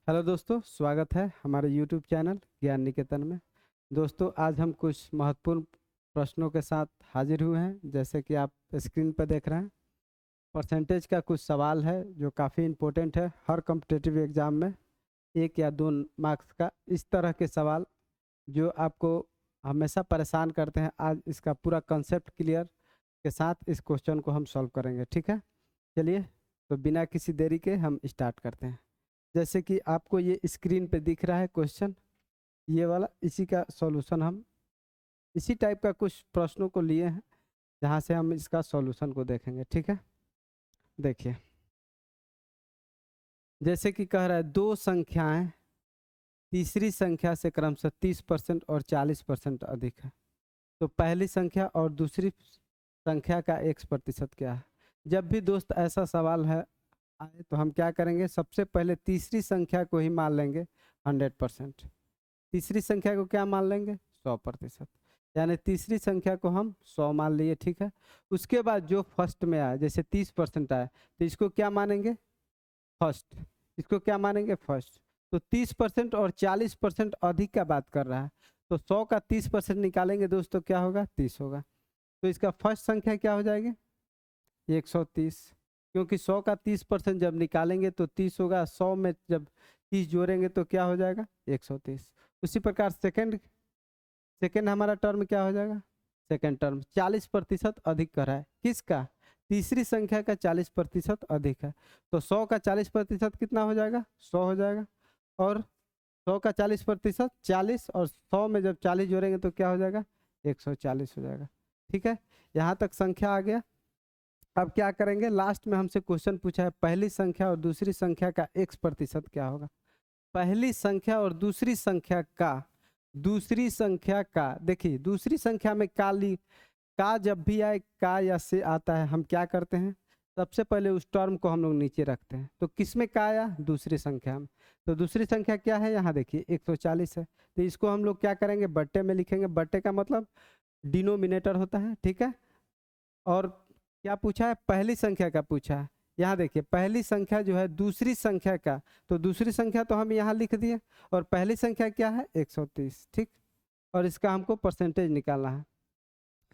Hello दोस्तों, स्वागत है हमारे यूट्यूब चैनल ज्ञान निकेतन में। दोस्तों, आज हम कुछ महत्वपूर्ण प्रश्नों के साथ हाजिर हुए हैं। जैसे कि आप स्क्रीन पर देख रहे हैं, परसेंटेज का कुछ सवाल है जो काफ़ी इम्पोर्टेंट है हर कॉम्पिटिटिव एग्ज़ाम में। 1 या 2 मार्क्स का इस तरह के सवाल जो आपको हमेशा परेशान करते हैं, आज इसका पूरा कंसेप्ट क्लियर के साथ इस क्वेश्चन को हम सॉल्व करेंगे। ठीक है, चलिए तो बिना किसी देरी के हम स्टार्ट करते हैं। जैसे कि आपको ये स्क्रीन पे दिख रहा है क्वेश्चन, ये वाला, इसी का सॉल्यूशन हम इसी टाइप का कुछ प्रश्नों को लिए हैं जहाँ से हम इसका सॉल्यूशन को देखेंगे। ठीक है, देखिए जैसे कि कह रहा है दो संख्याएं तीसरी संख्या से क्रमशः 30% और 40% अधिक है, तो पहली संख्या और दूसरी संख्या का x% क्या है। जब भी दोस्त ऐसा सवाल है आए तो हम क्या करेंगे, सबसे पहले तीसरी संख्या को ही मान लेंगे 100%। तीसरी संख्या को क्या मान लेंगे, 100%। यानी तीसरी संख्या को हम 100 मान लिए। ठीक है, उसके बाद जो फर्स्ट में आया, जैसे 30% आया तो इसको क्या मानेंगे, फर्स्ट। इसको क्या मानेंगे, फर्स्ट। तो 30% और 40% अधिक का बात कर रहा है, तो 100 का 30% निकालेंगे दोस्तों, क्या होगा, 30 होगा। तो इसका फर्स्ट संख्या क्या हो जाएगी, 130। क्योंकि 100 का 30% जब निकालेंगे तो 30 होगा, 100 में जब 30 जोड़ेंगे तो क्या हो जाएगा, 130। उसी प्रकार सेकंड सेकंड हमारा टर्म क्या हो जाएगा, सेकंड टर्म 40% अधिक कर रहा है, किसका, तीसरी संख्या का 40% अधिक है। तो 100 का 40% कितना हो जाएगा, 100 हो जाएगा। और 100 का 40% 40, और 100 में जब 40 जोड़ेंगे तो क्या हो जाएगा, 140 हो जाएगा। ठीक है, यहाँ तक संख्या आ गया। अब क्या करेंगे, लास्ट में हमसे क्वेश्चन पूछा है पहली संख्या और दूसरी संख्या का x% क्या होगा। पहली संख्या और दूसरी संख्या का देखिए, दूसरी संख्या में का जब भी आए, का या से आता है, हम क्या करते हैं, सबसे पहले उस टर्म को हम लोग नीचे रखते हैं। तो किस में का आया, दूसरी संख्या में। तो दूसरी संख्या क्या है, यहाँ देखिए 140 है, तो इसको हम लोग क्या करेंगे, बट्टे में लिखेंगे। बट्टे का मतलब डिनोमिनेटर होता है। ठीक है, और क्या पूछा है, पहली संख्या का पूछा है। यहाँ देखिए पहली संख्या जो है दूसरी संख्या का, तो दूसरी संख्या तो हम यहाँ लिख दिए, और पहली संख्या क्या है, 130। ठीक, और इसका हमको परसेंटेज निकालना है।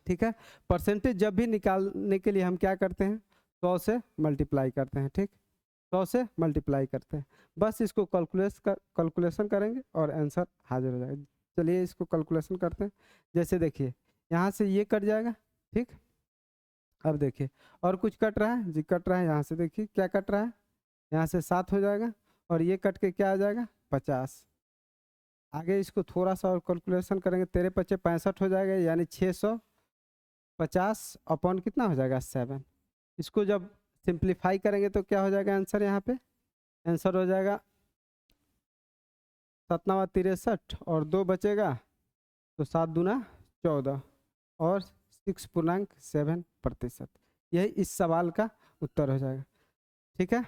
ठीक है, परसेंटेज जब भी निकालने के लिए हम क्या करते हैं, 100 से मल्टीप्लाई करते हैं। ठीक, 100 से मल्टीप्लाई करते हैं, बस इसको कैलकुलेशन करेंगे और आंसर हाजिर हो जाएगा। चलिए इसको कैलकुलेशन करते हैं। जैसे देखिए यहाँ से ये कट जाएगा। ठीक, अब देखिए और कुछ कट रहा है जी, कट रहा है, यहाँ से देखिए क्या कट रहा है, यहाँ से 7 हो जाएगा, और ये कट के क्या आ जाएगा, 50। आगे इसको थोड़ा सा और कैलकुलेशन करेंगे, 13×5 = 65 हो जाएगा, यानी 650 अपॉन कितना हो जाएगा, 7। इसको जब सिंप्लीफाई करेंगे तो क्या हो जाएगा आंसर, यहाँ पे आंसर हो जाएगा 7×9 = 63, और 2 बचेगा तो 7×2 = 14, और 6.7%। यही इस सवाल का उत्तर हो जाएगा। ठीक है,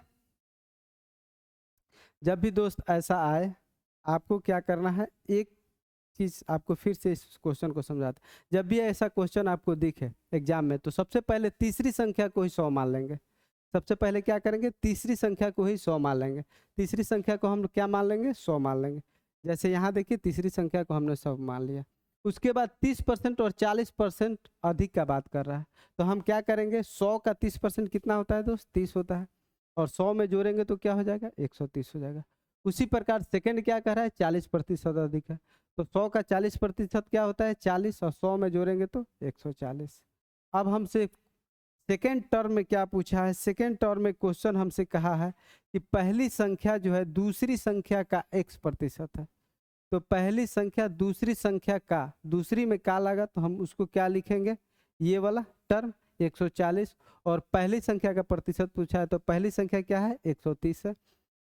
जब भी दोस्त ऐसा आए, आपको क्या करना है, एक चीज आपको फिर से इस क्वेश्चन को समझाते, जब भी ऐसा क्वेश्चन आपको दिखे एग्जाम में, तो सबसे पहले तीसरी संख्या को ही 100 मान लेंगे। सबसे पहले क्या करेंगे, तीसरी संख्या को ही 100 मान लेंगे। तीसरी संख्या को हम क्या मान लेंगे, 100 मान लेंगे। जैसे यहाँ देखिए तीसरी संख्या को हमने 100 मान लिया। उसके बाद 30% और 40% अधिक का बात कर रहा है, तो हम क्या करेंगे, 100 का 30% कितना होता है दोस्त, 30 होता है, और 100 में जोड़ेंगे तो क्या हो जाएगा, 130 हो जाएगा। उसी प्रकार सेकंड क्या कर रहा है, 40% अधिक है, तो 100 का 40% क्या होता है, 40, और 100 में जोड़ेंगे तो 140। अब हमसे सेकेंड टर्म में क्या पूछा है, सेकेंड टर्म में क्वेश्चन हमसे कहा है कि पहली संख्या जो है दूसरी संख्या का x% है। तो पहली संख्या दूसरी संख्या का, दूसरी में का लगा तो हम उसको क्या लिखेंगे, ये वाला टर्म 140, और पहली संख्या का प्रतिशत पूछा है, तो पहली संख्या क्या है, 130 है।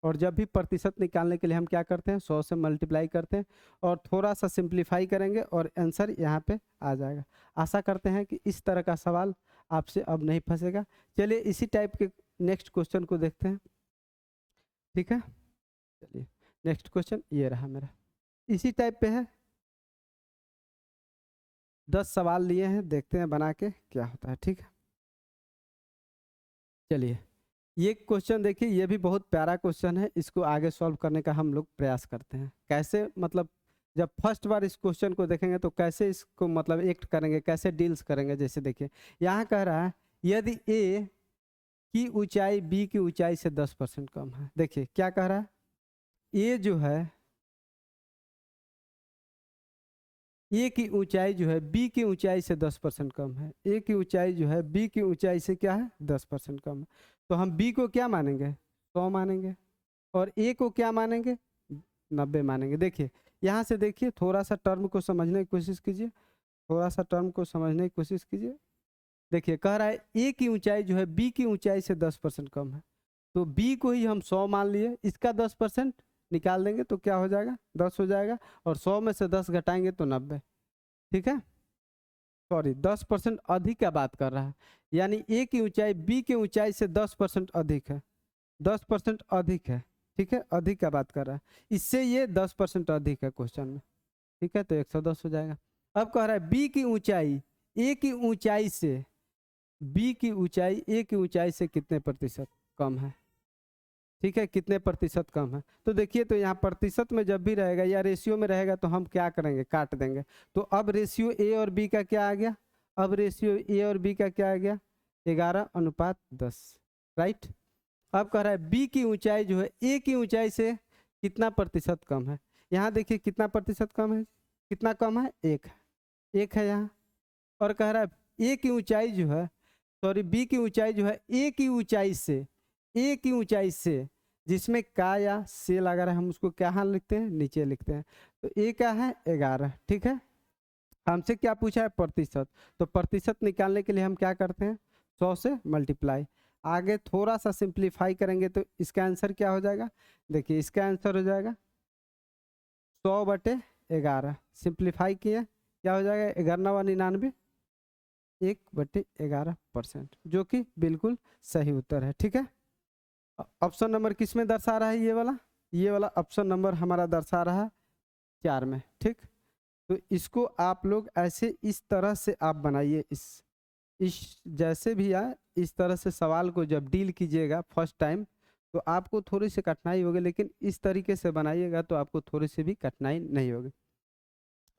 और जब भी प्रतिशत निकालने के लिए हम क्या करते हैं, 100 से मल्टीप्लाई करते हैं, और थोड़ा सा सिंप्लीफाई करेंगे और आंसर यहाँ पे आ जाएगा। आशा करते हैं कि इस तरह का सवाल आपसे अब नहीं फंसेगा। चलिए इसी टाइप के नेक्स्ट क्वेश्चन को देखते हैं। ठीक है, चलिए नेक्स्ट क्वेश्चन ये रहा मेरा, इसी टाइप पे है। 10 सवाल लिए हैं, देखते हैं बना के क्या होता है। ठीक है, चलिए ये क्वेश्चन देखिए, ये भी बहुत प्यारा क्वेश्चन है, इसको आगे सॉल्व करने का हम लोग प्रयास करते हैं। कैसे मतलब जब फर्स्ट बार इस क्वेश्चन को देखेंगे तो कैसे इसको मतलब एक्ट करेंगे, कैसे डील्स करेंगे। जैसे देखिए यहाँ कह रहा है यदि ए की ऊंचाई बी की ऊंचाई से 10% कम है। देखिए क्या कह रहा है, ए जो है ए की ऊंचाई जो है बी की ऊंचाई से 10% कम है। ए की ऊंचाई जो है बी की ऊंचाई से क्या है 10% कम है। तो हम बी को क्या मानेंगे 100 मानेंगे और ए को क्या मानेंगे 90 मानेंगे। देखिए यहाँ से देखिए थोड़ा सा टर्म को समझने की कोशिश कीजिए, थोड़ा सा टर्म को समझने की कोशिश कीजिए। देखिए कह रहा है ए की ऊंचाई जो है बी की ऊंचाई से 10% कम है, तो बी को ही हम 100 मान लिए, इसका 10% निकाल देंगे तो क्या हो जाएगा 10 हो जाएगा, और 100 में से 10 घटाएंगे तो 90। ठीक है, सॉरी 10% अधिक का बात कर रहा है, यानी ए की ऊंचाई बी की ऊंचाई से 10% अधिक है, 10% अधिक है। ठीक है, अधिक का बात कर रहा है, इससे ये 10% अधिक है क्वेश्चन में। ठीक है, तो 110 हो जाएगा। अब कह रहा है बी की ऊंचाई ए की ऊंचाई से बी की ऊंचाई ए की ऊंचाई से कितने प्रतिशत कम है। ठीक है, कितने प्रतिशत कम है। तो देखिए तो यहाँ प्रतिशत में जब भी रहेगा या रेशियो में रहेगा तो हम क्या करेंगे काट देंगे। तो अब रेशियो ए और बी का क्या आ गया, अब रेशियो ए और बी का क्या आ गया 11:10। राइट। अब कह रहा है बी की ऊंचाई जो है ए की ऊंचाई से कितना प्रतिशत कम है। यहाँ देखिए कितना प्रतिशत कम है, कितना कम है 1 है यहाँ। और कह रहा है ए की ऊंचाई जो है सॉरी बी की ऊंचाई जो है ए की ऊंचाई से, ए की ऊंचाई से जिसमें का या से लगा रहा है हम उसको क्या लिखते हैं नीचे लिखते हैं। तो ए क्या है 11। ठीक है, हमसे क्या पूछा है प्रतिशत, तो प्रतिशत निकालने के लिए हम क्या करते हैं 100 से मल्टीप्लाई। आगे थोड़ा सा सिंप्लीफाई करेंगे तो इसका आंसर क्या हो जाएगा, देखिए इसका आंसर हो जाएगा 100/11। सिंप्लीफाई किए क्या हो जाएगा 11×99 1/11%, जो कि बिल्कुल सही उत्तर है। ठीक है, ऑप्शन नंबर किस में दर्शा रहा है, ये वाला ऑप्शन नंबर हमारा दर्शा रहा है 4 में। ठीक, तो इसको आप लोग ऐसे इस तरह से आप बनाइए, इस जैसे भी आए इस तरह से सवाल को जब डील कीजिएगा फर्स्ट टाइम तो आपको थोड़ी सी कठिनाई होगी, लेकिन इस तरीके से बनाइएगा तो आपको थोड़ी सी भी कठिनाई नहीं होगी।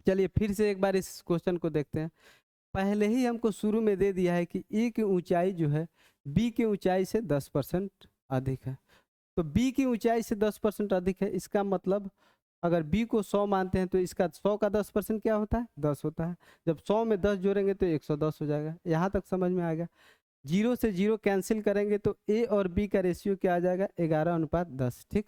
चलिए फिर से एक बार इस क्वेश्चन को देखते हैं। पहले ही हमको शुरू में दे दिया है कि ए की ऊंचाई जो है बी की ऊंचाई से 10% अधिक है। तो बी की ऊंचाई से 10% अधिक है, इसका मतलब अगर बी को 100 मानते हैं तो इसका 100 का 10% क्या होता है 10 होता है। जब 100 में 10 जोड़ेंगे तो 110 हो जाएगा। यहाँ तक समझ में आ गया। 0 से 0 कैंसिल करेंगे तो ए और बी का रेशियो क्या आ जाएगा 11:10। ठीक,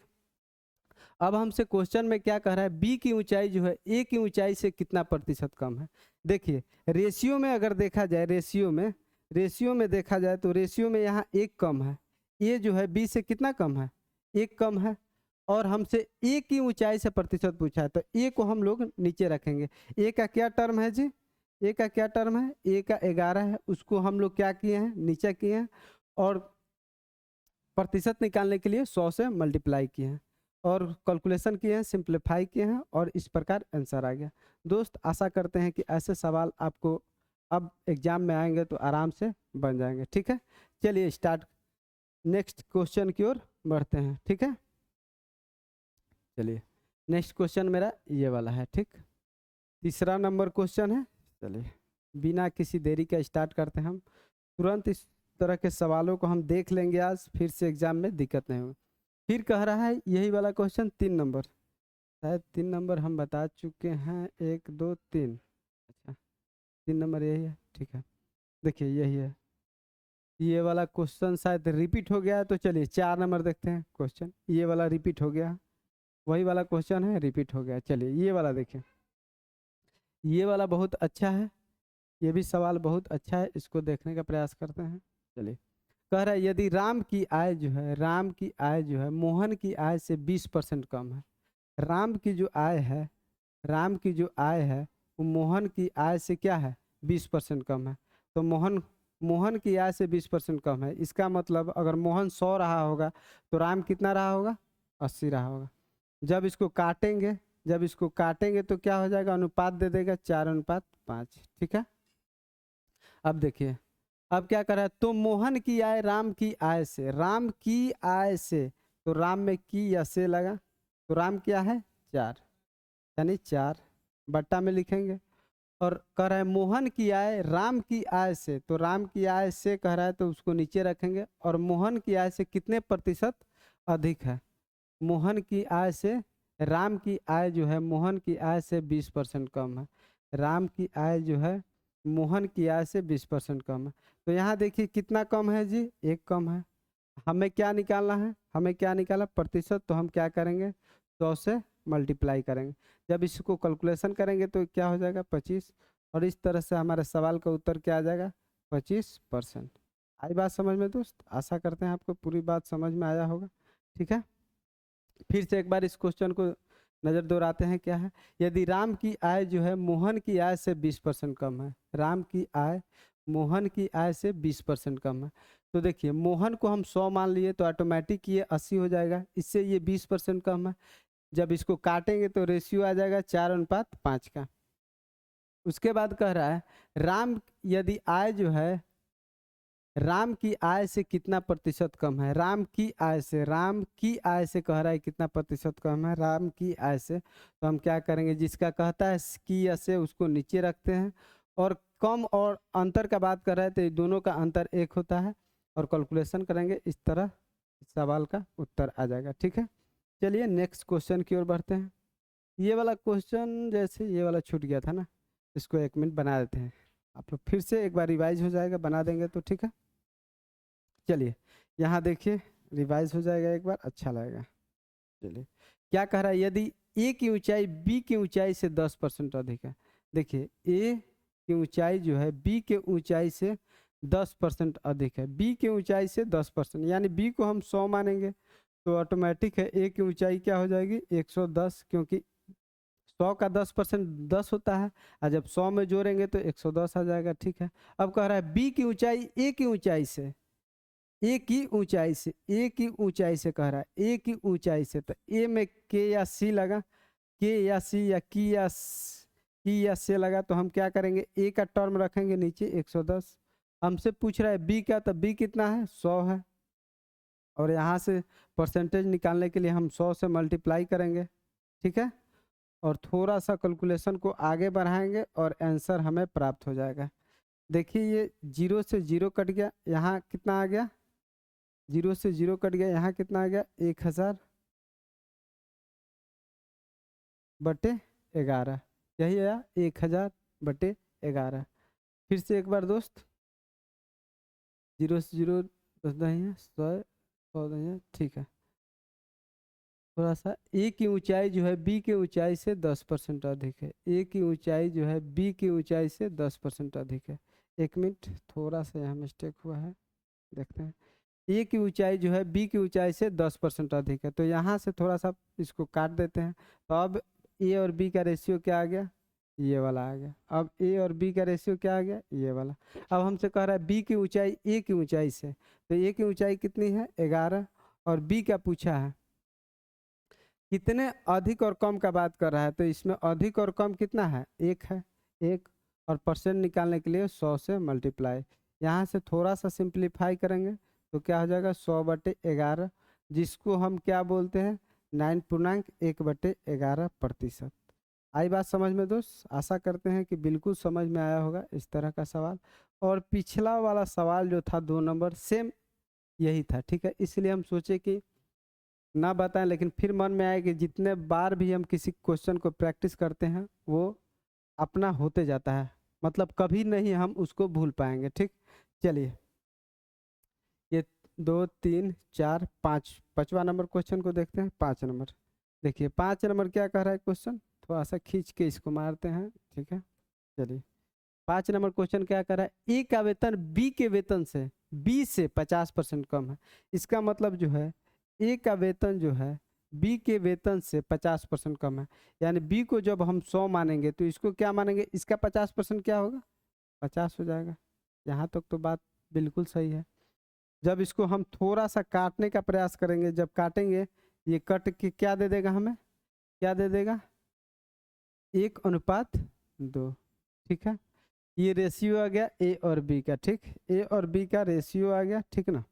अब हमसे क्वेश्चन में क्या कह रहा है बी की ऊंचाई जो है ए की ऊंचाई से कितना प्रतिशत कम है। देखिए रेशियो में अगर देखा जाए, रेशियो में देखा जाए तो रेशियो में यहाँ 1 कम है, ए जो है बी से कितना कम है 1 कम है, और हमसे ए की ऊंचाई से प्रतिशत पूछा है तो ए को हम लोग नीचे रखेंगे। ए का क्या टर्म है जी, ए का क्या टर्म है, ए का 11 है, उसको हम लोग क्या किए हैं नीचे किए हैं, और प्रतिशत निकालने के लिए 100 से मल्टीप्लाई किए हैं और कैलकुलेशन किए हैं, सिंप्लीफाई किए हैं, और इस प्रकार आंसर आ गया। दोस्त आशा करते हैं कि ऐसे सवाल आपको अब एग्जाम में आएंगे तो आराम से बन जाएंगे। ठीक है, चलिए स्टार्ट नेक्स्ट क्वेश्चन की ओर बढ़ते हैं। ठीक है, चलिए नेक्स्ट क्वेश्चन मेरा ये वाला है। ठीक, तीसरा नंबर क्वेश्चन है। चलिए बिना किसी देरी का स्टार्ट करते हैं हम, तुरंत इस तरह के सवालों को हम देख लेंगे आज, फिर से एग्जाम में दिक्कत नहीं होगी। फिर कह रहा है यही वाला क्वेश्चन 3 नंबर, शायद 3 नंबर हम बता चुके हैं, 1 2 3, अच्छा 3 नंबर यही है। ठीक है, देखिए यही है, ये वाला क्वेश्चन शायद रिपीट हो गया है, तो चलिए 4 नंबर देखते हैं क्वेश्चन। ये वाला रिपीट हो गया, वही वाला क्वेश्चन है रिपीट हो गया। चलिए ये वाला देखिए, ये वाला बहुत अच्छा है, ये भी सवाल बहुत अच्छा है, इसको देखने का प्रयास करते हैं। चलिए कह रहा है यदि राम की आय जो है मोहन की आय से 20% कम है। राम की जो आय है, राम की जो आय है वो मोहन की आय से क्या है 20% कम है। तो मोहन की आय से 20% कम है, इसका मतलब अगर मोहन 100 रहा होगा तो राम कितना रहा होगा 80 रहा होगा। जब इसको काटेंगे तो क्या हो जाएगा अनुपात दे देगा 4:5। ठीक है, अब देखिए अब क्या कर रहा है, तो मोहन की आय राम की आय से, राम की आय से, तो राम में की या से लगा, तो राम क्या है 4, यानी 4 बट्टा में लिखेंगे। और कह रहा है मोहन की आय राम की आय से, तो राम की आय से कह रहा है तो उसको नीचे रखेंगे। और मोहन की आय से कितने प्रतिशत अधिक है, मोहन की आय से राम की आय जो है मोहन की आय से 20% कम है, राम की आय जो है मोहन की आय से 20% कम है। तो यहाँ देखिए कितना कम है जी, 1 कम है। हमें क्या निकालना है, हमें क्या निकाला प्रतिशत, तो हम क्या करेंगे 100 से मल्टीप्लाई करेंगे। जब इसको कैलकुलेशन करेंगे तो क्या हो जाएगा 25, और इस तरह से हमारे सवाल का उत्तर क्या आ जाएगा 25%। आई बात समझ में दोस्त, आशा करते हैं आपको पूरी बात समझ में आया होगा। ठीक है, फिर से एक बार इस क्वेश्चन को नज़र दोहराते हैं। क्या है, यदि राम की आय जो है मोहन की आय से 20% कम है, राम की आय मोहन की आय से 20% कम है, तो देखिए मोहन को हम 100 मान लिए तो ऑटोमेटिक ये 80 हो जाएगा, इससे ये 20% कम है। जब इसको काटेंगे तो रेशियो आ जाएगा 4:5 का। उसके बाद कह रहा है राम यदि आय जो है राम की आय से कितना प्रतिशत कम है, राम की आय से, राम की आय से कह रहा है कितना प्रतिशत कम है राम की आय से, तो हम क्या करेंगे जिसका कहता है की या से उसको नीचे रखते हैं, और कम और अंतर का बात कर रहे हैं तो दोनों का अंतर 1 होता है, और कैलकुलेशन करेंगे इस तरह सवाल का उत्तर आ जाएगा। ठीक है, चलिए नेक्स्ट क्वेश्चन की ओर बढ़ते हैं। ये वाला क्वेश्चन जैसे ये वाला छूट गया था ना, इसको 1 मिनट बना देते हैं, आप लोग फिर से एक बार रिवाइज हो जाएगा, बना देंगे तो ठीक है। चलिए यहाँ देखिए रिवाइज हो जाएगा एक बार, अच्छा लगेगा। चलिए क्या कह रहा है, यदि ए की ऊंचाई बी की ऊंचाई से 10% अधिक है, देखिए ए की ऊंचाई जो है बी के ऊंचाई से 10% अधिक है, बी की ऊंचाई से 10%, यानी बी को हम 100 मानेंगे तो ऑटोमेटिक है ए की ऊंचाई क्या हो जाएगी 110, क्योंकि 100 का 10% 10 होता है, और जब 100 में जोड़ेंगे तो 110 आ जाएगा। ठीक है, अब कह रहा है बी की ऊंचाई ए की ऊंचाई से, ए की ऊंचाई से, ए की ऊंचाई से कह रहा है ए की ऊंचाई से, तो ए में के या सी लगा, के या सी या की या से लगा, तो हम क्या करेंगे ए का टर्म रखेंगे नीचे 110। हमसे पूछ रहा है बी का, तो बी कितना है 100 है, और यहाँ से परसेंटेज निकालने के लिए हम 100 से मल्टीप्लाई करेंगे। ठीक है, और थोड़ा सा कैलकुलेशन को आगे बढ़ाएंगे और आंसर हमें प्राप्त हो जाएगा। देखिए ये 0 से 0 कट गया, यहाँ कितना आ गया 0 से 0 कट गया, यहाँ कितना आ गया 1000/11, यही आया 1000/11। फिर से एक बार दोस्त, 0 से 0 10 नहीं है 100 नहीं है, ठीक है। थोड़ा सा ए की ऊंचाई जो है बी की ऊंचाई से 10% अधिक है, ए की ऊंचाई जो है बी की ऊंचाई से 10% अधिक है। 1 मिनट, थोड़ा सा यहाँ मिस्टेक हुआ है, देखते हैं। ए की ऊंचाई जो है बी की ऊंचाई से 10% अधिक है, तो यहाँ से थोड़ा सा इसको काट देते हैं, तो अब ए और बी का रेशियो क्या आ गया, ये वाला आ गया। अब ए और बी का रेशियो क्या आ गया, ये वाला। अब हमसे कह रहा है बी की ऊंचाई ए की ऊंचाई से, तो ए की ऊंचाई कितनी है 11, और बी का पूछा है कितने अधिक और कम का बात कर रहा है, तो इसमें अधिक और कम कितना है 1 है, 1, और परसेंट निकालने के लिए 100 से मल्टीप्लाई, यहाँ से थोड़ा सा सिंप्लीफाई करेंगे तो क्या हो जाएगा 100/11, जिसको हम क्या बोलते हैं 9.1/11%। आई बात समझ में दोस्त, आशा करते हैं कि बिल्कुल समझ में आया होगा इस तरह का सवाल। और पिछला वाला सवाल जो था 2 नंबर सेम यही था। ठीक है, इसलिए हम सोचे कि ना बताएं, लेकिन फिर मन में आया कि जितने बार भी हम किसी क्वेश्चन को प्रैक्टिस करते हैं वो अपना होते जाता है, मतलब कभी नहीं हम उसको भूल पाएंगे। ठीक, चलिए ये 2 3 4 5 5वां नंबर क्वेश्चन को देखते हैं। 5 नंबर देखिए, 5 नंबर क्या कह रहा है क्वेश्चन, थोड़ा सा खींच के इसको मारते हैं। ठीक है, चलिए 5 नंबर क्वेश्चन क्या कर रहा है, ए का वेतन बी के वेतन से 50% कम है। इसका मतलब जो है ए का वेतन जो है बी के वेतन से 50% कम है, यानी बी को जब हम 100 मानेंगे तो इसको क्या मानेंगे, इसका 50% क्या होगा 50 हो जाएगा। यहाँ तक तो बात बिल्कुल सही है। जब इसको हम थोड़ा सा काटने का प्रयास करेंगे, जब काटेंगे ये कट के क्या दे देगा, हमें क्या दे देगा 1:2। ठीक है, ये रेशियो आ गया ए और बी का, ठीक, ए और बी का रेशियो आ गया, ठीक ना।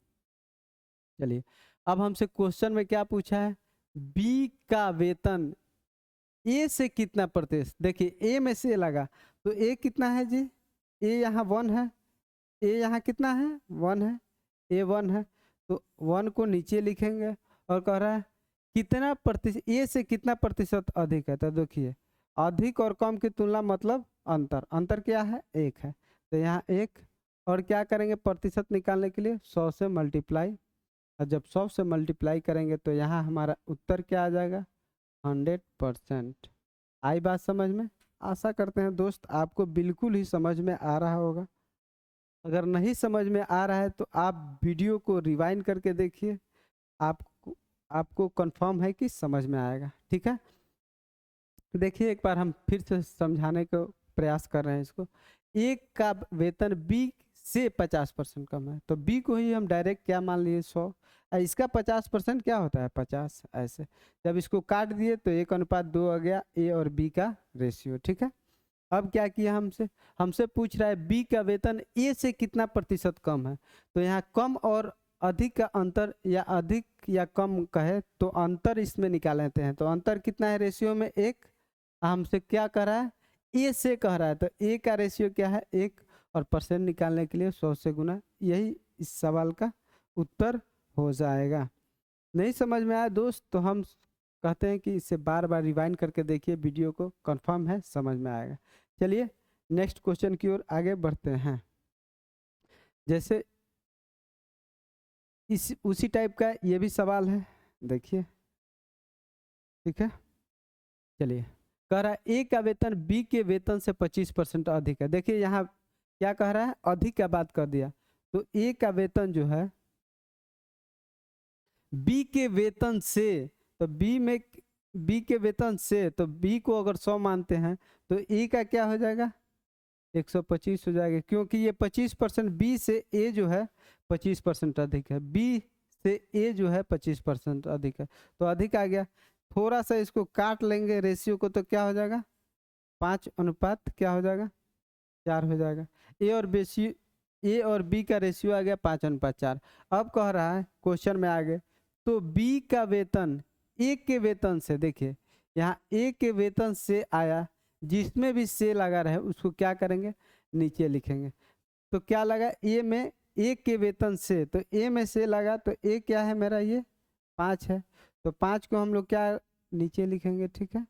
चलिए अब हमसे क्वेश्चन में क्या पूछा है, बी का वेतन ए से कितना प्रतिशत, देखिए ए में से लगा तो ए कितना है जी, ए यहाँ 1 है, ए यहाँ कितना है 1 है, ए 1 है, तो 1 को नीचे लिखेंगे और कह रहा है कितना प्रतिशत, ए से कितना प्रतिशत अधिक है, तो देखिए अधिक और कम की तुलना मतलब अंतर, अंतर क्या है 1 है, तो यहाँ 1 और क्या करेंगे प्रतिशत निकालने के लिए 100 से मल्टीप्लाई, और जब 100 से मल्टीप्लाई करेंगे तो यहाँ हमारा उत्तर क्या आ जाएगा 100%। आई बात समझ में, आशा करते हैं दोस्त आपको बिल्कुल ही समझ में आ रहा होगा। अगर नहीं समझ में आ रहा है तो आप वीडियो को रिवाइंड करके देखिए, आपको कंफर्म है कि समझ में आएगा, ठीक है। देखिए एक बार हम फिर से समझाने का प्रयास कर रहे हैं इसको, एक का वेतन बी से 50% कम है, तो बी को ही हम डायरेक्ट क्या मान लिए 100, इसका 50% क्या होता है 50, ऐसे जब इसको काट दिए तो 1:2 आ गया ए और बी का रेशियो, ठीक है। अब क्या किया हमसे पूछ रहा है बी का वेतन ए से कितना प्रतिशत कम है, तो यहाँ कम और अधिक का अंतर, या अधिक या कम कहे तो अंतर इसमें निकाल लेते हैं, तो अंतर कितना है रेशियो में 1, हमसे क्या कह रहा है ए से कह रहा है, तो ए का रेशियो क्या है 1, और परसेंट निकालने के लिए 100 से गुना, यही इस सवाल का उत्तर हो जाएगा। नहीं समझ में आया दोस्त तो हम कहते हैं कि इसे बार बार रिवाइंड करके देखिए वीडियो को, कंफर्म है समझ में आएगा। चलिए नेक्स्ट क्वेश्चन की ओर आगे बढ़ते हैं। जैसे इस उसी टाइप का ये भी सवाल है, देखिए, ठीक है। चलिए कह रहा है ए का वेतन बी के वेतन से 25% अधिक है, देखिए यहाँ क्या कह रहा है अधिक का बात कर दिया, तो ए का वेतन जो है बी के वेतन से, तो बी के वेतन से, तो बी को अगर 100 मानते हैं तो ए का क्या हो जाएगा 125 हो जाएगा, क्योंकि ये 25% बी से ए जो है 25% अधिक है, बी से ए जो है 25% अधिक है, तो अधिक आ गया। थोड़ा सा इसको काट लेंगे रेशियो को तो क्या हो जाएगा 5:4 क्या हो जाएगा 4 हो जाएगा। ए और बी का रेशियो आ गया 5:4। अब कह रहा है क्वेश्चन में आगे, तो बी का वेतन ए के वेतन से, देखिए यहाँ ए के वेतन से आया, जिसमें भी से लगा रहे उसको क्या करेंगे नीचे लिखेंगे, तो क्या लगा ए में ए के वेतन से, तो ए में से लगा तो ए क्या है मेरा ये 5 है, तो 5 को हम लोग क्या नीचे लिखेंगे, ठीक है।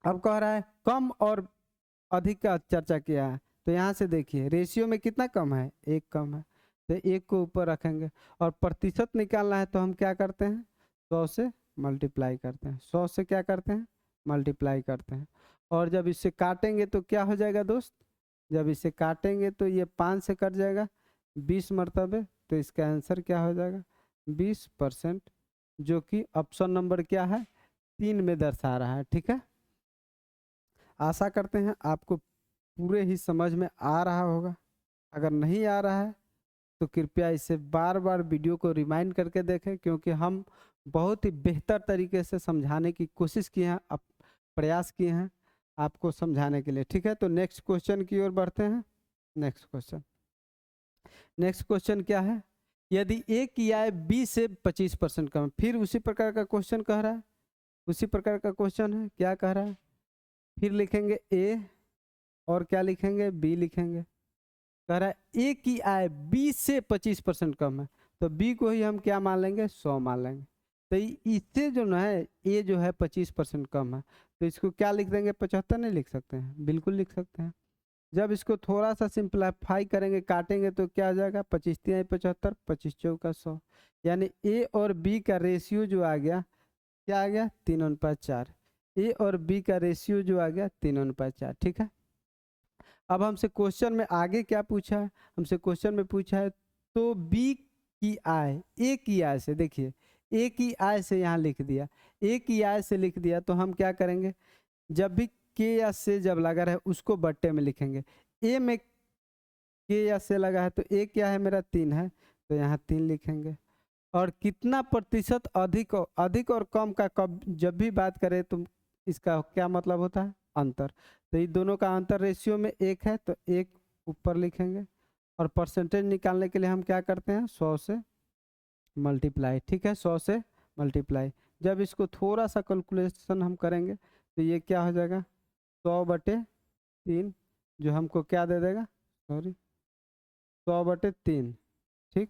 अब कह रहा है कम और अधिक का चर्चा किया है, तो यहाँ से देखिए रेशियो में कितना कम है 1 कम है, तो 1 को ऊपर रखेंगे, और प्रतिशत निकालना है तो हम क्या करते हैं 100 से मल्टीप्लाई करते हैं, 100 से क्या करते हैं मल्टीप्लाई करते हैं, और जब इसे काटेंगे तो क्या हो जाएगा दोस्त, जब इसे काटेंगे तो ये 5 से कट जाएगा 20 मरतबे, तो इसका आंसर क्या हो जाएगा 20%, जो कि ऑप्शन नंबर क्या है 3 में दर्शा रहा है, ठीक है। आशा करते हैं आपको पूरे ही समझ में आ रहा होगा, अगर नहीं आ रहा है तो कृपया इसे बार बार वीडियो को रिमाइंड करके देखें, क्योंकि हम बहुत ही बेहतर तरीके से समझाने की कोशिश किए हैं, प्रयास किए हैं आपको समझाने के लिए, ठीक है। तो नेक्स्ट क्वेश्चन की ओर बढ़ते हैं। नेक्स्ट क्वेश्चन क्या है, यदि ए की आय बी से 25% कम, फिर उसी प्रकार का क्वेश्चन कह रहा है, उसी प्रकार का क्वेश्चन है, क्या कह रहा है, फिर लिखेंगे ए और क्या लिखेंगे बी लिखेंगे, कह रहा है ए की आय बी से 25% कम है, तो बी को ही हम क्या मान लेंगे 100 मान लेंगे, तो इससे जो ना है ए जो है 25% कम है, तो इसको क्या लिख देंगे 75 नहीं लिख सकते हैं, बिल्कुल लिख सकते हैं। जब इसको थोड़ा सा सिंप्लीफाई करेंगे काटेंगे तो क्या आ जाएगा 25×3 = 75, 25×4 = 100, यानी ए और बी का रेशियो जो आ गया क्या आ गया 3:4, ए और बी का रेशियो जो आ गया 3:4, ठीक है। अब हमसे क्वेश्चन में आगे क्या पूछा है, हमसे क्वेश्चन में पूछा है तो बी की आय ए की आय से, देखिए ए की आय से यहाँ लिख दिया, ए की आय से लिख दिया, तो हम क्या करेंगे जब भी के या से जब लगा रहे उसको बट्टे में लिखेंगे, ए में के या से लगा है तो ए क्या है मेरा 3 है, तो यहाँ 3 लिखेंगे, और कितना प्रतिशत अधिक और कम का कब जब भी बात करें तो इसका क्या मतलब होता है अंतर। तो ये दोनों का अंतर रेशियो में 1 है तो 1 ऊपर लिखेंगे, और परसेंटेज निकालने के लिए हम क्या करते हैं 100 से मल्टीप्लाई। ठीक है, 100 से मल्टीप्लाई। जब इसको थोड़ा सा कैलकुलेशन हम करेंगे तो ये क्या हो जाएगा 100/3, जो हमको क्या दे देगा, सॉरी 100/3। ठीक,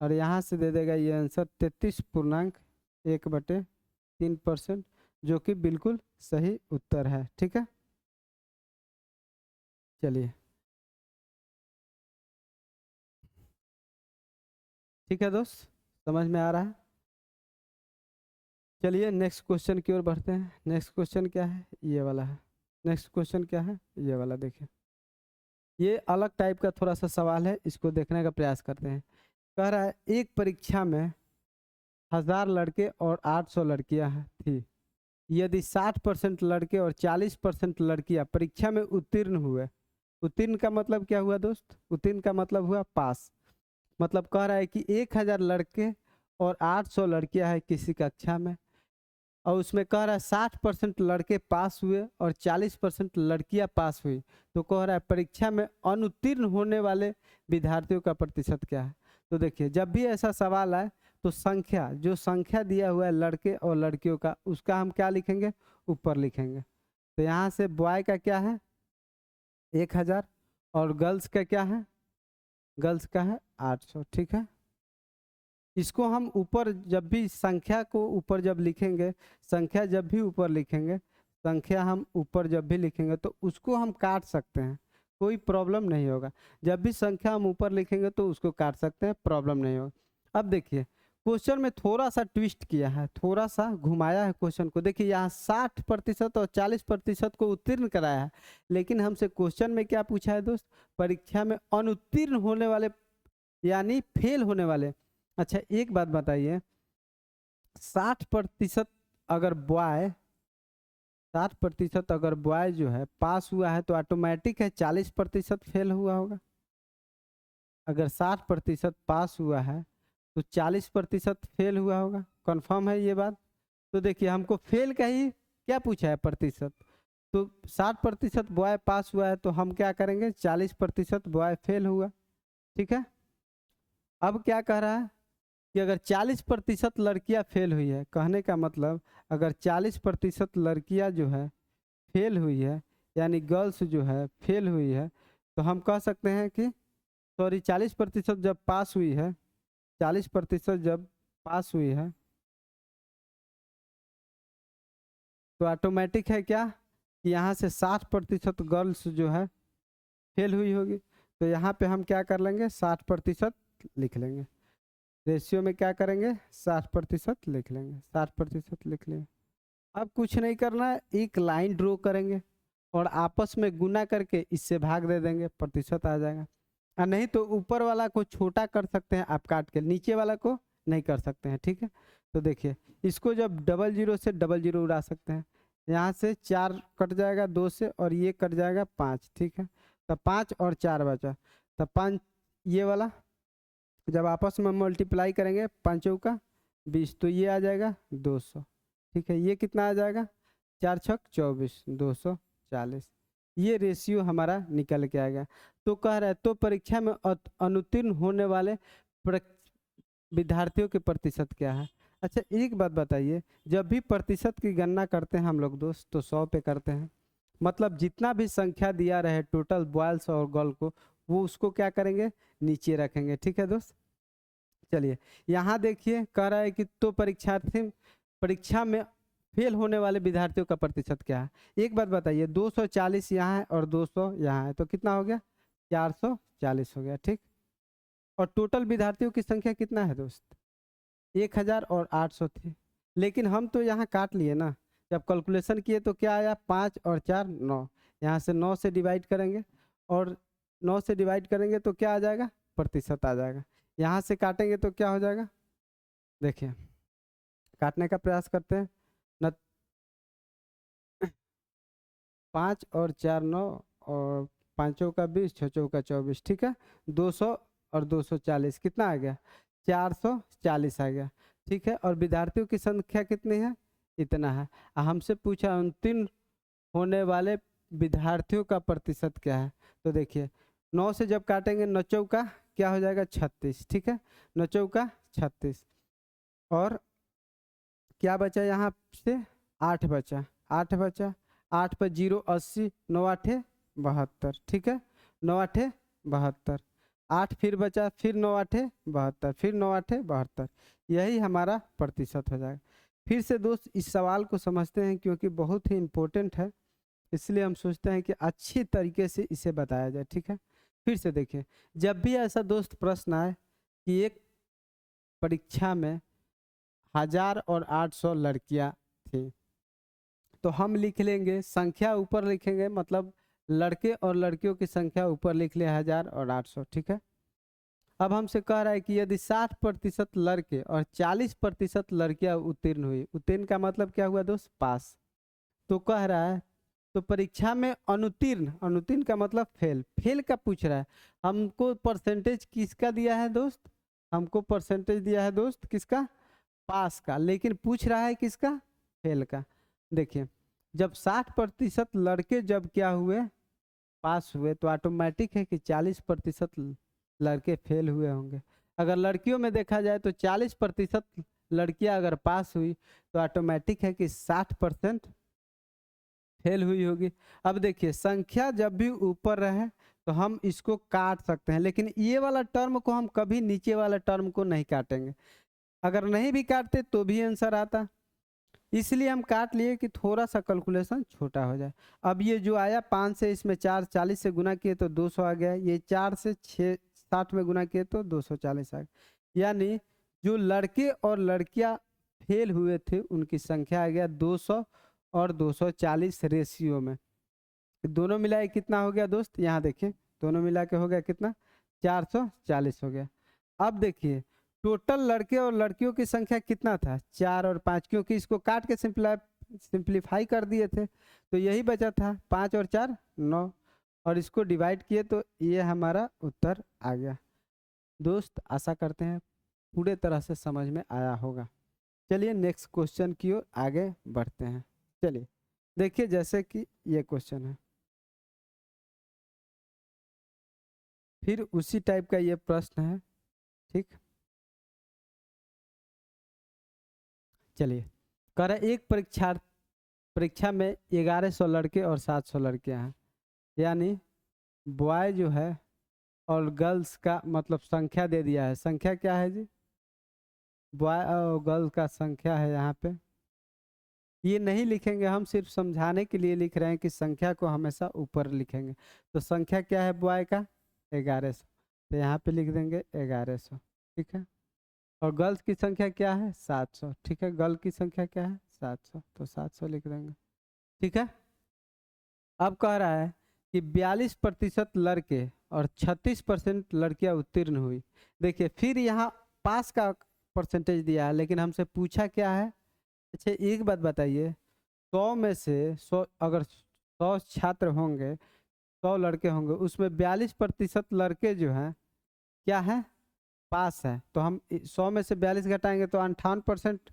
और यहाँ से दे देगा ये आंसर 33.1/3%, जो कि बिल्कुल सही उत्तर है। ठीक है, चलिए ठीक है दोस्त, समझ में आ रहा है। चलिए नेक्स्ट क्वेश्चन की ओर बढ़ते हैं। नेक्स्ट क्वेश्चन क्या है, ये वाला है। नेक्स्ट क्वेश्चन क्या है, ये वाला देखिए। ये अलग टाइप का थोड़ा सा सवाल है, इसको देखने का प्रयास करते हैं। कह रहा है एक परीक्षा में 1000 लड़के और 800 लड़कियां थी। यदि 60% लड़के और 40% लड़कियां परीक्षा में उत्तीर्ण हुए, उत्तीर्ण का मतलब क्या हुआ दोस्त, उत्तीर्ण का मतलब हुआ पास। मतलब कह रहा है कि 1000 लड़के और 800 लड़कियां हैं किसी कक्षा में, और उसमें कह रहा है 60% लड़के पास हुए और 40% लड़कियां पास हुई। तो कह रहा है परीक्षा में अनुत्तीर्ण होने वाले विद्यार्थियों का प्रतिशत क्या है। तो देखिए जब भी ऐसा सवाल आए तो संख्या, जो संख्या दिया हुआ है लड़के और लड़कियों का, उसका हम क्या लिखेंगे, ऊपर लिखेंगे। तो यहाँ से बॉय का क्या है 1000, और गर्ल्स का क्या है, गर्ल्स का है 800। ठीक है, इसको हम ऊपर जब भी संख्या को ऊपर जब लिखेंगे, संख्या जब भी ऊपर लिखेंगे, संख्या हम ऊपर जब भी लिखेंगे तो उसको हम काट सकते हैं, कोई प्रॉब्लम नहीं होगा। जब भी संख्या हम ऊपर लिखेंगे तो उसको काट सकते हैं, प्रॉब्लम नहीं होगा। अब देखिए क्वेश्चन में थोड़ा सा ट्विस्ट किया है, थोड़ा सा घुमाया है क्वेश्चन को। देखिए यहाँ 60% और 40% को उत्तीर्ण कराया है, लेकिन हमसे क्वेश्चन में क्या पूछा है दोस्त, परीक्षा में अनुत्तीर्ण होने वाले यानी फेल होने वाले। अच्छा एक बात बताइए, 60% अगर बॉय, 60% अगर बॉय जो है पास हुआ है तो ऑटोमेटिक है 40% फेल हुआ होगा। अगर 60% पास हुआ है तो 40% फेल हुआ होगा, कंफर्म है ये बात। तो देखिए हमको फेल का ही क्या पूछा है प्रतिशत, तो 60% बॉय पास हुआ है तो हम क्या करेंगे 40% बॉय फेल हुआ। ठीक है, अब क्या कह रहा है कि अगर 40% लड़कियां फेल हुई है, कहने का मतलब अगर 40% लड़कियां जो है फेल हुई है, यानी गर्ल्स जो है फेल हुई है, तो हम कह सकते हैं कि सॉरी 40% जब पास हुई है, 40% जब पास हुई है तो ऑटोमेटिक है क्या कि यहाँ से 60% गर्ल्स जो है फेल हुई होगी। तो यहाँ पे हम क्या कर लेंगे 60% लिख लेंगे, रेशियो में क्या करेंगे 60% लिख लेंगे, 60% लिख लेंगे। अब कुछ नहीं करना है, एक लाइन ड्रॉ करेंगे और आपस में गुना करके इससे भाग दे देंगे, प्रतिशत आ जाएगा। और नहीं तो ऊपर वाला को छोटा कर सकते हैं आप काट के, नीचे वाला को नहीं कर सकते हैं। ठीक है, तो देखिए इसको जब 00 से 00 उड़ा सकते हैं, यहाँ से 4 कट जाएगा 2 से, और ये कट जाएगा 5। ठीक है, तो 5 और 4 बचा, तो 5 ये वाला जब आपस में मल्टीप्लाई करेंगे 5 का 20, तो ये आ जाएगा 200। ठीक है, ये कितना आ जाएगा 4 छक 24, 240। ये रेशियो हमारा निकल के आएगा। तो कह रहा है तो परीक्षा में अनुत्तीर्ण होने वाले विद्यार्थियों के प्रतिशत क्या है। अच्छा एक बात बताइए, जब भी प्रतिशत की गणना करते हैं हम लोग दोस्त तो 100 पे करते हैं, मतलब जितना भी संख्या दिया रहे टोटल बॉयल्स और गर्ल को, वो उसको क्या करेंगे नीचे रखेंगे। ठीक है दोस्त, चलिए यहाँ देखिए कह रहा है कि तो परीक्षार्थी परीक्षा में फेल होने वाले विद्यार्थियों का प्रतिशत क्या है। एक बात बताइए 240 यहाँ है और 200 यहाँ है, तो कितना हो गया 440 हो गया। ठीक, और टोटल विद्यार्थियों की संख्या कितना है दोस्त 1000 और 800 थी, लेकिन हम तो यहाँ काट लिए ना, जब कैलकुलेशन किए तो क्या आया 5 और 4 9, यहाँ से 9 से डिवाइड करेंगे, और 9 से डिवाइड करेंगे तो क्या आ जाएगा प्रतिशत आ जाएगा। यहाँ से काटेंगे तो क्या हो जाएगा, देखिए काटने का प्रयास करते हैं न, 5 और 4 9, और 5 का 20, 6 का 24। ठीक है, 200 और 240 कितना आ गया 440 आ गया। ठीक है, और विद्यार्थियों की संख्या कितनी है, इतना है। हमसे पूछा अंतिम होने वाले विद्यार्थियों का प्रतिशत क्या है। तो देखिए 9 से जब काटेंगे 9 चौका क्या हो जाएगा 36, ठीक है, 9 चौका 36। और क्या बचा यहाँ से 8 बचा, 8 बचा, 8 पर 0 80, 9 आठे 72, ठीक है, 9 आठे 72, 8 फिर बचा, फिर 9 आठे 72, फिर 9 आठे 72, यही हमारा प्रतिशत हो जाएगा। फिर से दोस्त इस सवाल को समझते हैं क्योंकि बहुत ही इम्पोर्टेंट है, इसलिए हम सोचते हैं कि अच्छी तरीके से इसे बताया जाए, ठीक है। फिर से देखिए, जब भी ऐसा दोस्त प्रश्न आए कि एक परीक्षा में 1800 लड़कियां थी, तो हम लिख लेंगे संख्या ऊपर लिखेंगे, मतलब लड़के और लड़कियों की संख्या ऊपर लिख ले 1800, ठीक है। अब हमसे कह रहा है कि यदि 60% लड़के और 40% लड़कियां उत्तीर्ण हुई, उत्तीर्ण का मतलब क्या हुआ दोस्त, पास। तो कह रहा है तो परीक्षा में अनुत्तीर्ण, अनुत्तीर्ण का मतलब फेल, फेल का पूछ रहा है। हमको परसेंटेज किसका दिया है दोस्त, हमको परसेंटेज दिया है दोस्त किसका, पास का, लेकिन पूछ रहा है किसका, फेल का। देखिए जब 60% लड़के जब क्या हुए, पास हुए, तो ऑटोमेटिक है कि 40% लड़के फेल हुए होंगे। अगर लड़कियों में देखा जाए तो 40% लड़कियां अगर पास हुई तो ऑटोमेटिक है कि 60% फेल हुई होगी। अब देखिए संख्या जब भी ऊपर रहे तो हम इसको काट सकते हैं, लेकिन ये वाला टर्म को हम कभी नीचे वाला टर्म को नहीं काटेंगे। अगर नहीं भी काटते तो भी आंसर आता, इसलिए हम काट लिए कि थोड़ा सा कैलकुलेशन छोटा हो जाए। अब ये जो आया 5 से, इसमें 4 40 से गुना किए तो 200 आ गया, ये 4 से 6 60 में गुना किए तो 240 आ गया। यानी जो लड़के और लड़कियां फेल हुए थे उनकी संख्या आ गया 200 और 240 रेशियो में। दोनों मिलाए कितना हो गया दोस्त, यहाँ देखिए दोनों मिला के हो गया कितना, 440 हो गया। अब देखिए टोटल लड़के और लड़कियों की संख्या कितना था, 4 और 5, क्योंकि इसको काट के सिंप्लीफाई कर दिए थे तो यही बचा था, 5 और 4 9, और इसको डिवाइड किए तो ये हमारा उत्तर आ गया। दोस्त आशा करते हैं पूरे तरह से समझ में आया होगा। चलिए नेक्स्ट क्वेश्चन की ओर आगे बढ़ते हैं। चलिए देखिए जैसे कि ये क्वेश्चन है, फिर उसी टाइप का ये प्रश्न है, ठीक। चलिए कह रहा एक परीक्षा में 1100 लड़के और 700 लड़कियां हैं, यानी बॉय जो है और गर्ल्स का मतलब संख्या दे दिया है। संख्या क्या है जी, बॉय और गर्ल्स का संख्या है यहाँ पे। ये नहीं लिखेंगे हम, सिर्फ समझाने के लिए लिख रहे हैं कि संख्या को हमेशा ऊपर लिखेंगे। तो संख्या क्या है बॉय का 1100, तो यहाँ पे लिख देंगे 1100, ठीक है। और गर्ल्स की संख्या क्या है 700, ठीक है, गर्ल की संख्या क्या है 700, तो 700 लिख देंगे, ठीक है। अब कह रहा है कि 42% लड़के और 36% लड़कियां उत्तीर्ण हुई। देखिए फिर यहाँ पास का परसेंटेज दिया है, लेकिन हमसे पूछा क्या है। अच्छा एक बात बताइए, 100 में से 100 अगर 100 छात्र होंगे, 100 लड़के होंगे, उसमें 42% लड़के जो हैं क्या है, पास है, तो हम 100 में से 42 घटाएंगे तो 58%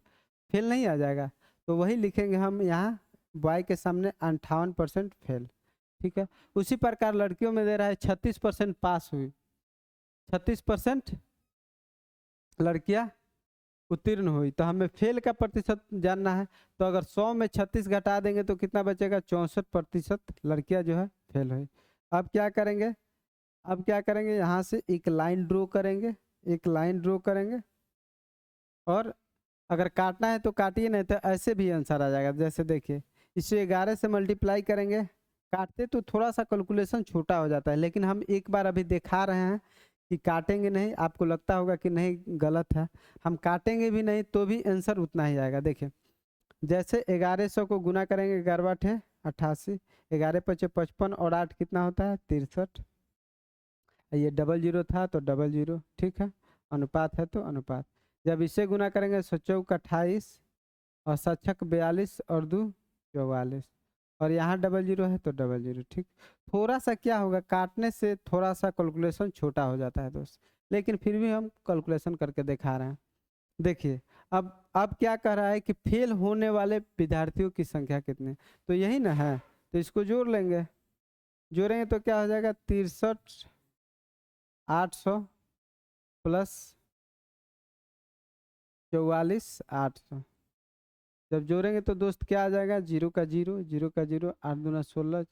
फेल नहीं आ जाएगा। तो वही लिखेंगे हम यहाँ बॉय के सामने 58% फेल, ठीक है। उसी प्रकार लड़कियों में दे रहा है 36% पास हुई, 36% लड़कियां उत्तीर्ण हुई, तो हमें फेल का प्रतिशत जानना है। तो अगर 100 में 36 घटा देंगे तो कितना बचेगा, 64% लड़कियां जो है फेल हुई। अब क्या करेंगे, अब क्या करेंगे, यहाँ से एक लाइन ड्रॉ करेंगे, एक लाइन ड्रॉ करेंगे, और अगर काटना है तो काटिए, नहीं तो ऐसे भी आंसर आ जाएगा। जैसे देखिए इसे 11 से मल्टीप्लाई करेंगे, काटते तो थोड़ा सा कैलकुलेशन छोटा हो जाता है, लेकिन हम एक बार अभी दिखा रहे हैं कि काटेंगे नहीं, आपको लगता होगा कि नहीं गलत है, हम काटेंगे भी नहीं तो भी आंसर उतना ही आएगा। देखिए जैसे 1100 को गुना करेंगे, 11 88, 11 पचे 55 और 8 कितना होता है 63, ये डबल जीरो था तो डबल जीरो, ठीक है, अनुपात है तो अनुपात। जब इसे गुना करेंगे 124 और 7 42 और 2 44, और यहाँ डबल जीरो है तो डबल जीरो, ठीक। थोड़ा सा क्या होगा, काटने से थोड़ा सा कैलकुलेशन छोटा हो जाता है दोस्त, लेकिन फिर भी हम कैलकुलेशन करके दिखा रहे हैं। देखिए अब क्या कह रहा है कि फेल होने वाले विद्यार्थियों की संख्या कितनी, तो यही ना है, तो इसको जोड़ लेंगे, जोड़ेंगे तो क्या हो जाएगा 63,800 प्लस 44,800। जब जोड़ेंगे तो दोस्त क्या आ जाएगा, जीरो का जीरो, जीरो का जीरो, 8 दूना 16,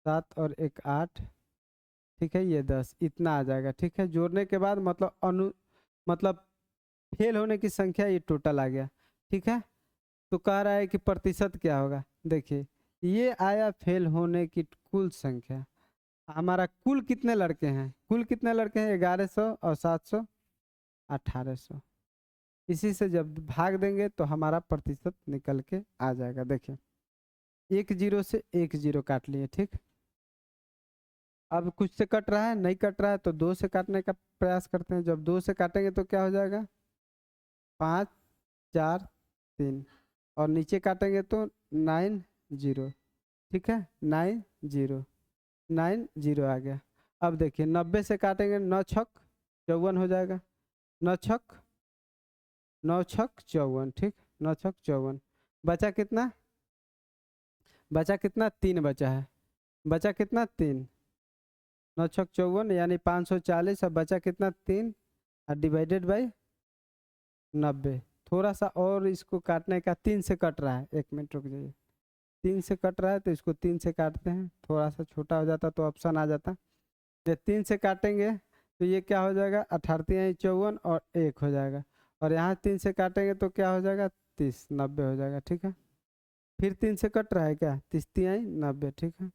7 और 1 8, ठीक है, ये 10, इतना आ जाएगा। ठीक है, जोड़ने के बाद मतलब फेल होने की संख्या ये टोटल आ गया। ठीक है, तो कह रहा है कि प्रतिशत क्या होगा। देखिए ये आया फेल होने की कुल संख्या। हमारा कुल कितने लड़के हैं, कुल कितने लड़के हैं 1100 और 700 1800। इसी से जब भाग देंगे तो हमारा प्रतिशत निकल के आ जाएगा। देखिए एक जीरो से एक जीरो काट लिए। ठीक, अब कुछ से कट रहा है, नहीं कट रहा है तो दो से काटने का प्रयास करते हैं। जब दो से काटेंगे तो क्या हो जाएगा 5 4 3, और नीचे काटेंगे तो 9 0। ठीक है, 9 0 9 0 आ गया। अब देखिए 90 से काटेंगे, 9 छक 54 हो जाएगा, 9 छक 9 छक 54। ठीक, 9 छक 54, बचा कितना, बचा कितना 3 बचा है, बचा कितना 3, 9 छक 54 यानी 540, और बचा कितना 3 और डिवाइडेड बाई 90। थोड़ा सा और इसको काटने का, 3 से कट रहा है, 1 मिनट रुक जाइए, 3 से कट रहा है तो इसको 3 से काटते हैं, थोड़ा सा छोटा हो जाता तो ऑप्शन आ जाता। ये 3 से काटेंगे तो ये क्या हो जाएगा 18 54 और 1 हो जाएगा, और यहाँ 3 से काटेंगे तो क्या हो जाएगा 30 90 हो जाएगा। ठीक है, फिर 3 से कट रहा है क्या, 30 90। ठीक है,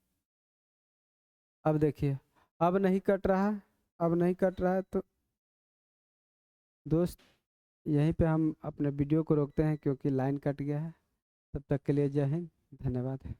अब देखिए अब नहीं कट रहा है, अब नहीं कट रहा है तो दोस्त यहीं पे हम अपने वीडियो को रोकते हैं क्योंकि लाइन कट गया है। तब तक के लिए जय हिंद, धन्यवाद।